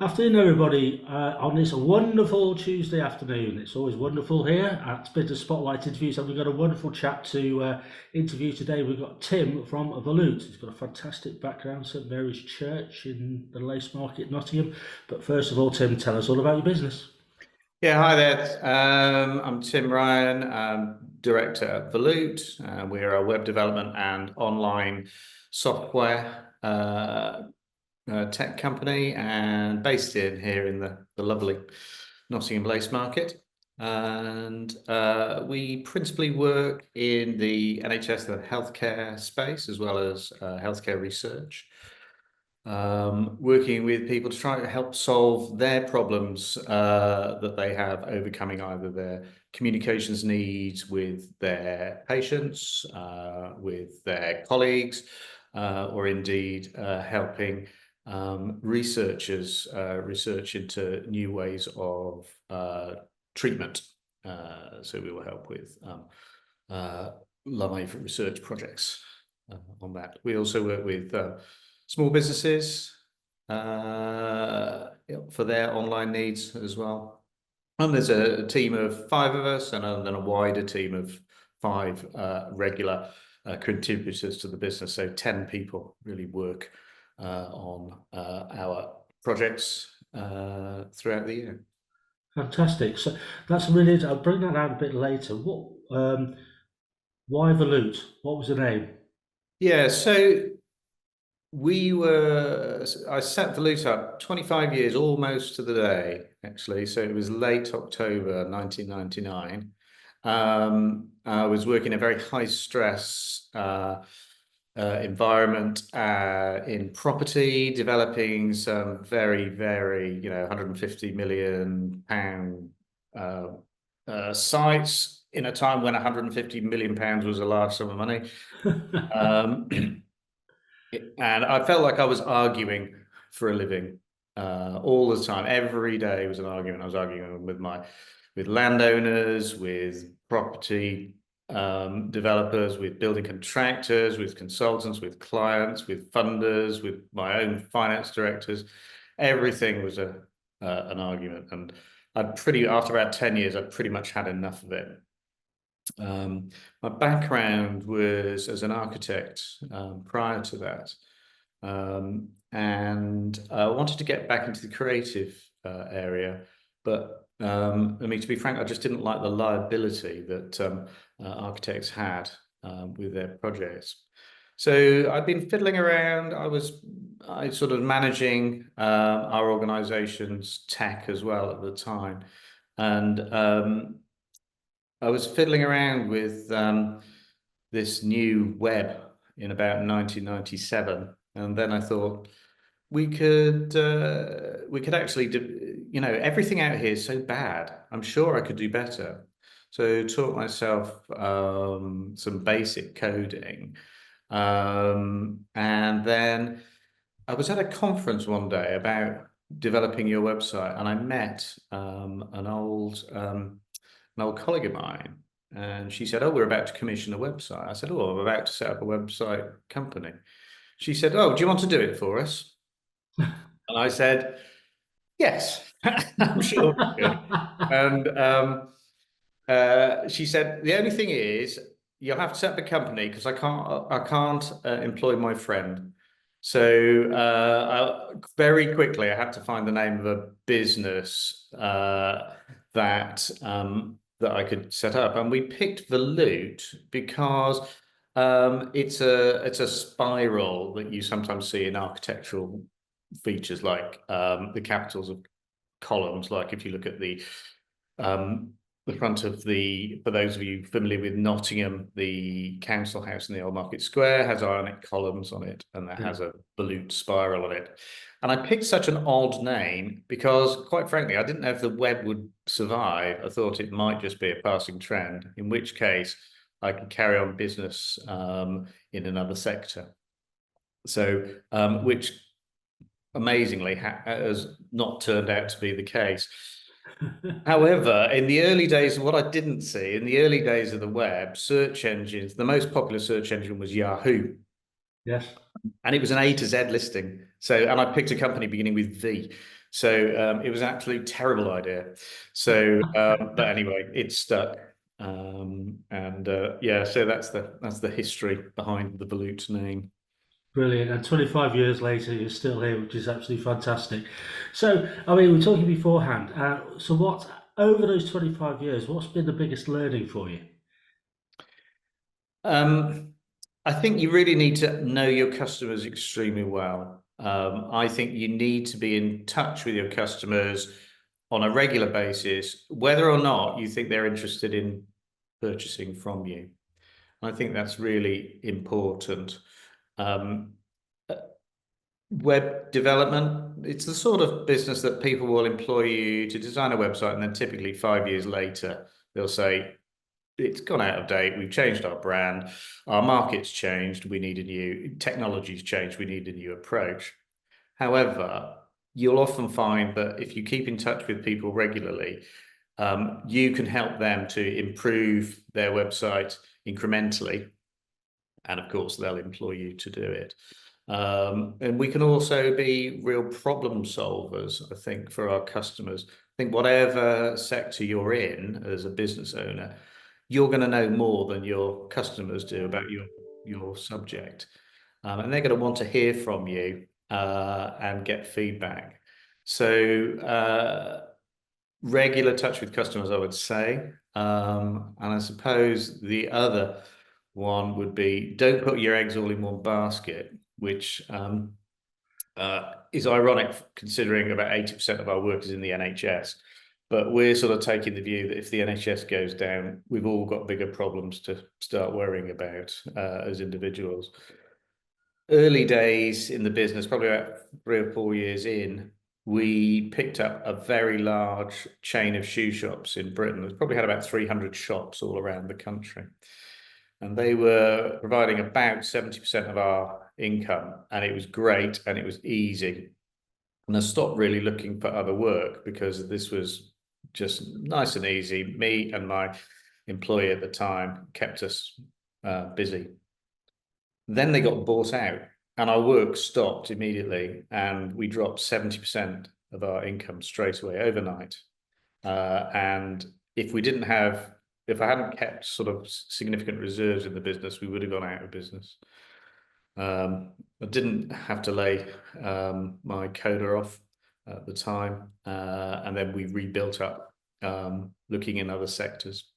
Afternoon, everybody. On this wonderful Tuesday afternoon, it's always wonderful here at Business Spotlight Interviews, and we've got a wonderful chap to interview today. We've got Tim from Volute. He's got a fantastic background, St Mary's Church in the Lace Market, Nottingham. But first of all, Tim, tell us all about your business. Yeah, hi there. I'm Tim Ryan, director at Volute. We're a web development and online software tech company, and based here in the lovely Nottingham Lace Market. And we principally work in the NHS, the healthcare space, as well as healthcare research. Working with people to try to help solve their problems that they have, overcoming either their communications needs with their patients, with their colleagues, or indeed helping researchers research into new ways of treatment. So we will help with live research projects on that. We also work with small businesses for their online needs as well. And there's a team of 5 of us, and then a wider team of 5 regular contributors to the business. So 10 people really work on our projects throughout the year. Fantastic. So that's really. I'll bring that out a bit later. Why Volute? What was the name? Yeah, so I set Volute up 25 years, almost to the day, actually. So it was late October 1999. I was working in a very high stress environment in property, developing some very, very, 150 million pound sites in a time when 150 million pounds was a large sum of money. And I felt like I was arguing for a living all the time. Every day was an argument. I was arguing with landowners, with property developers, with building contractors, with consultants, with clients, with funders, with my own finance directors. Everything was an argument, and after about 10 years, I'd pretty much had enough of it. My background was as an architect prior to that, and I wanted to get back into the creative area, but to be frank, I just didn't like the liability that architects had with their projects. So I'd been fiddling around. I sort of managing our organization's tech as well at the time, and I was fiddling around with this new web in about 1997, and then I thought we could actually do, everything out here is so bad. I'm sure I could do better. So taught myself some basic coding, and then I was at a conference one day about developing your website, and I met an old colleague of mine, and she said, "Oh, we're about to commission a website." I said, "Oh, I'm about to set up a website company." She said, "Oh, do you want to do it for us?" And I said, "Yes, I'm sure we could." And she said, "The only thing is, you'll have to set up a company because I can't employ my friend." So very quickly, I had to find the name of a business that I could set up, and we picked Volute because it's a spiral that you sometimes see in architectural features, like the capitals of columns. Like if you look at the front of for those of you familiar with Nottingham, the council house in the Old Market Square has Ionic columns on it, and that has a volute spiral on it. And I picked such an odd name because, quite frankly, I didn't know if the web would survive. I thought it might just be a passing trend, in which case I could carry on business in another sector. So, which amazingly has not turned out to be the case. However, in the early days, what I didn't see, in the early days of the web, search engines, the most popular search engine was Yahoo. Yes. And it was an A to Z listing. So, and I picked a company beginning with V. So it was an absolute terrible idea. So, but anyway, it stuck. Yeah, so that's the history behind the Volute name. Brilliant. And 25 years later, you're still here, which is absolutely fantastic. So, I mean, we were talking beforehand. So, what over those 25 years, what's been the biggest learning for you? Um, I think you really need to know your customers extremely well. I think you need to be in touch with your customers on a regular basis, whether or not you think they're interested in purchasing from you. I think that's really important. Um, uh, Web development, it's the sort of business that people will employ you to design a website, and then typically 5 years later, they'll say, it's gone out of date. We've changed our brand. Our market's changed. We need a new technology's changed. We need a new approach. However, you'll often find that if you keep in touch with people regularly, you can help them to improve their website incrementally. And of course, they'll employ you to do it. And we can also be real problem solvers, I think, for our customers. I think whatever sector you're in as a business owner, you're going to know more than your customers do about your subject. And they're going to want to hear from you and get feedback. So regular touch with customers, I would say. And I suppose the other one would be don't put your eggs all in one basket, which is ironic considering about 80% of our work is in the NHS. But we're sort of taking the view that if the NHS goes down, we've all got bigger problems to start worrying about as individuals. Early days in the business, probably about 3 or 4 years in, we picked up a very large chain of shoe shops in Britain. It probably had about 300 shops all around the country. And they were providing about 70% of our income. And it was great and it was easy. And I stopped really looking for other work because this was just nice and easy. Me and my employee at the time kept us busy. Then they got bought out and our work stopped immediately and we dropped 70% of our income straight away overnight. And if we didn't have, if I hadn't kept sort of significant reserves in the business, we would have gone out of business. I didn't have to lay my coder off at the time, and then we rebuilt up, looking in other sectors.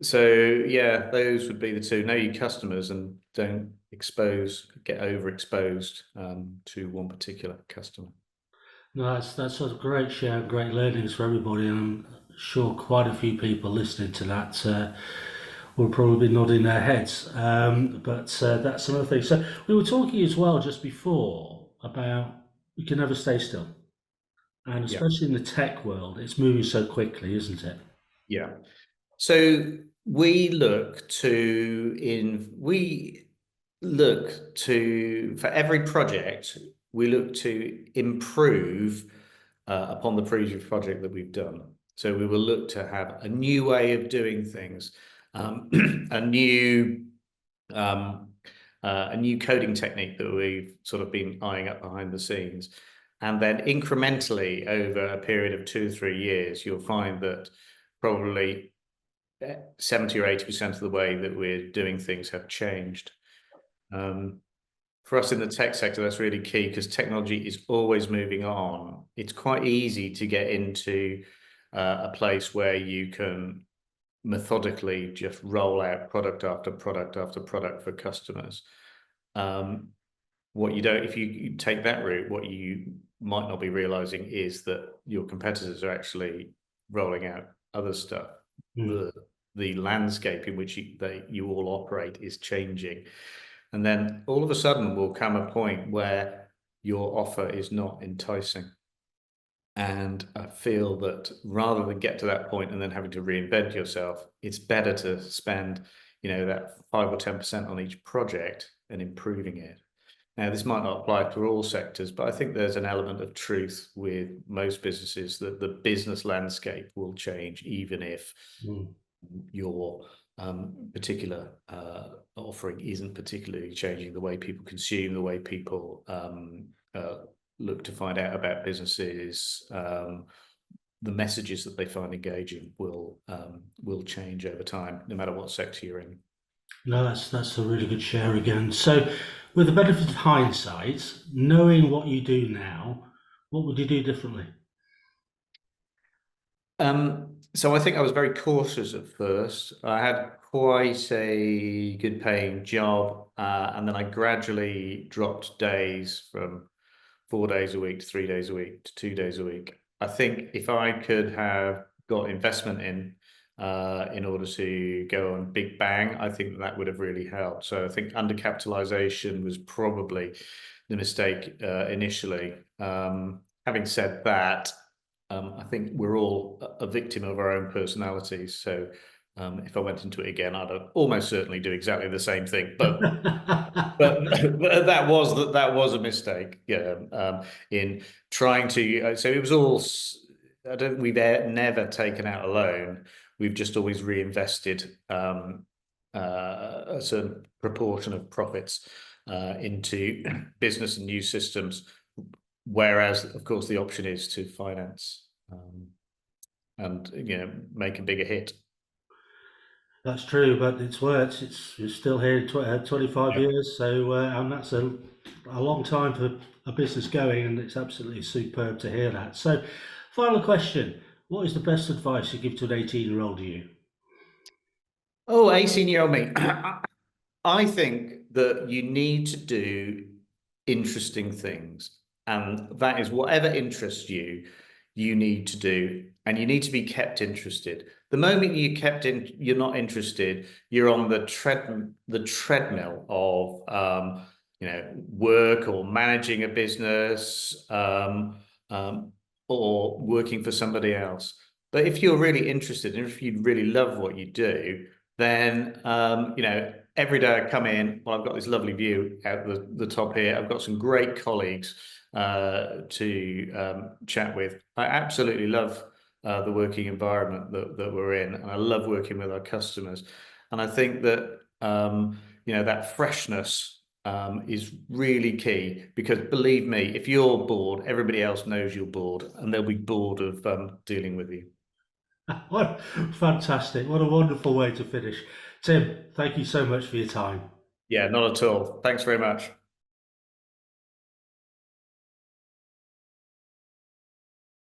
So yeah, those would be the two. Know your customers and don't get overexposed to one particular customer. No, that's a great share, great learnings for everybody, and I'm sure quite a few people listening to that will probably be nodding their heads. But that's another thing. So we were talking as well just before about you can never stay still, and Yeah, especially in the tech world, it's moving so quickly, isn't it? yeah. So we look to for every project we look to improve upon the previous project that we've done. So we will look to have a new way of doing things, um, a new um, a new coding technique that we've sort of been eyeing up behind the scenes. And then incrementally over a period of 2 or 3 years, you'll find that probably 70 or 80% of the way that we're doing things have changed. For us in the tech sector, that's really key because technology is always moving on. It's quite easy to get into a place where you can methodically just roll out product after product after product for customers. What you don't, if you take that route, what you might not be realizing is that your competitors are actually rolling out other stuff. Mm. The landscape in which you all operate is changing. And then all of a sudden will come a point where your offer is not enticing. And I feel that rather than get to that point and then having to reinvent yourself, it's better to spend, that 5 or 10% on each project and improving it. Now, this might not apply to all sectors, but I think there's an element of truth with most businesses that the business landscape will change, even if Mm. your particular offering isn't particularly changing the way people consume, the way people look to find out about businesses, the messages that they find engaging will change over time, no matter what sector you're in. No, that's a really good share again. So, with the benefit of hindsight, knowing what you do now, what would you do differently? So I think I was very cautious at first. I had quite a good paying job, and then I gradually dropped days from 4 days a week to 3 days a week to 2 days a week. I think if I could have got investment in order to go on big bang, I think that would have really helped. So I think undercapitalization was probably the mistake initially. Having said that, I think we're all a victim of our own personalities. So if I went into it again, I'd almost certainly do exactly the same thing. But that was a mistake. Yeah, in trying to. So it was all. I don't. We've never taken out a loan. We've just always reinvested a certain proportion of profits into business and new systems. Whereas, of course, the option is to finance and make a bigger hit. That's true, but it's worked. It's still here, 25 Yeah. years, so and that's a long time for a business going, and it's absolutely superb to hear that. So, final question: what is the best advice you give to an 18-year-old you? Oh, 18-year-old me. I think that you need to do interesting things, and that is whatever interests you, you need to do, and you need to be kept interested. The moment you're not interested, you're on the treadmill of work or managing a business, or working for somebody else. But if you're really interested, and if you really love what you do, then every day I come in, well, I've got this lovely view out the top here. I've got some great colleagues to chat with. I absolutely love the working environment that we're in, and I love working with our customers. And I think that that freshness is really key, because believe me, if you're bored, everybody else knows you're bored, and they'll be bored of dealing with you. What fantastic! What a wonderful way to finish. Tim, thank you so much for your time. Yeah, not at all. Thanks very much.